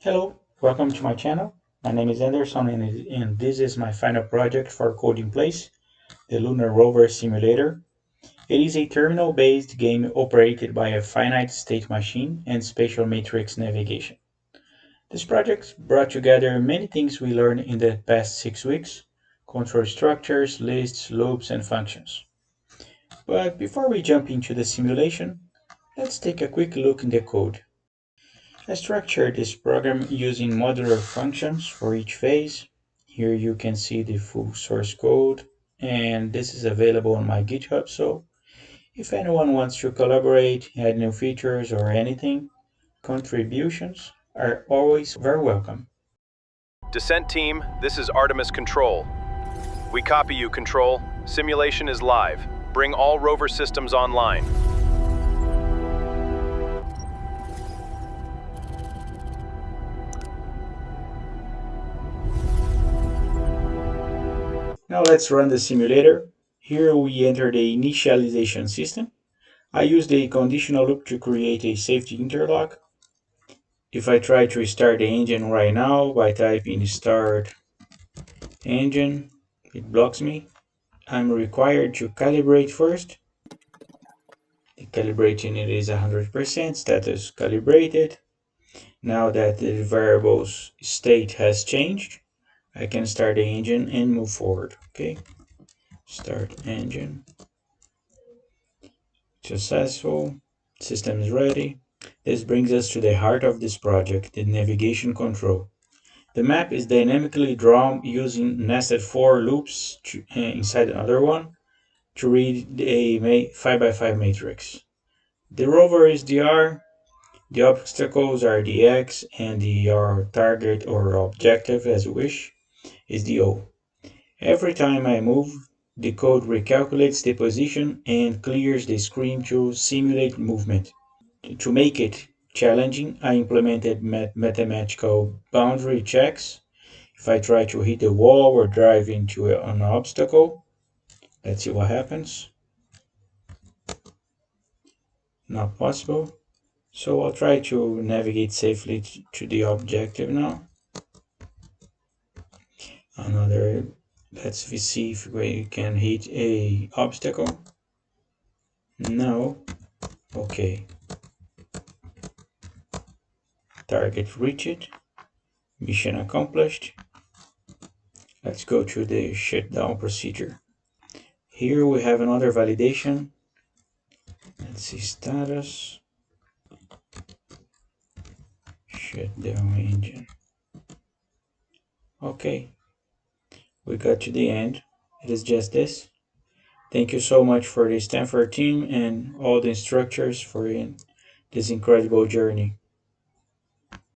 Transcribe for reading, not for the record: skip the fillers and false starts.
Hello, welcome to my channel. My name is Anderson and this is my final project for Coding Place, the Lunar Rover Simulator. It is a terminal-based game operated by a finite state machine and spatial matrix navigation. This project brought together many things we learned in the past 6 weeks: control structures, lists, loops, and functions. But before we jump into the simulation, let's take a quick look in the code. I structured this program using modular functions for each phase. Here you can see the full source code, and this is available on my GitHub, so if anyone wants to collaborate, add new features or anything, contributions are always very welcome. Descent team, this is Artemis Control. We copy you, Control. Simulation is live. Bring all rover systems online. Now let's run the simulator. Here we enter the initialization system. I used a conditional loop to create a safety interlock. If I try to start the engine right now by typing start engine, it blocks me. I'm required to calibrate first. The calibration it is 100%, status calibrated. Now that the variable's state has changed, I can start the engine and move forward. Okay, start engine. Successful. System is ready. This brings us to the heart of this project, the navigation control. The map is dynamically drawn using nested for loops inside another one to read a 5x5 matrix. The rover is the R, the obstacles are the X, and your target or objective, as you wish, is the O. Every time I move, the code recalculates the position and clears the screen to simulate movement. To make it challenging, I implemented mathematical boundary checks. If I try to hit a wall or drive into an obstacle, let's see what happens. Not possible. So I'll try to navigate safely to the objective now. Let's see if we can hit a obstacle. No. Okay. Target reached. Mission accomplished. Let's go to the shutdown procedure. Here we have another validation. Let's see status. Shutdown engine. Okay, we got to the end. It is just this. Thank you so much for the Stanford team and all the instructors for this incredible journey.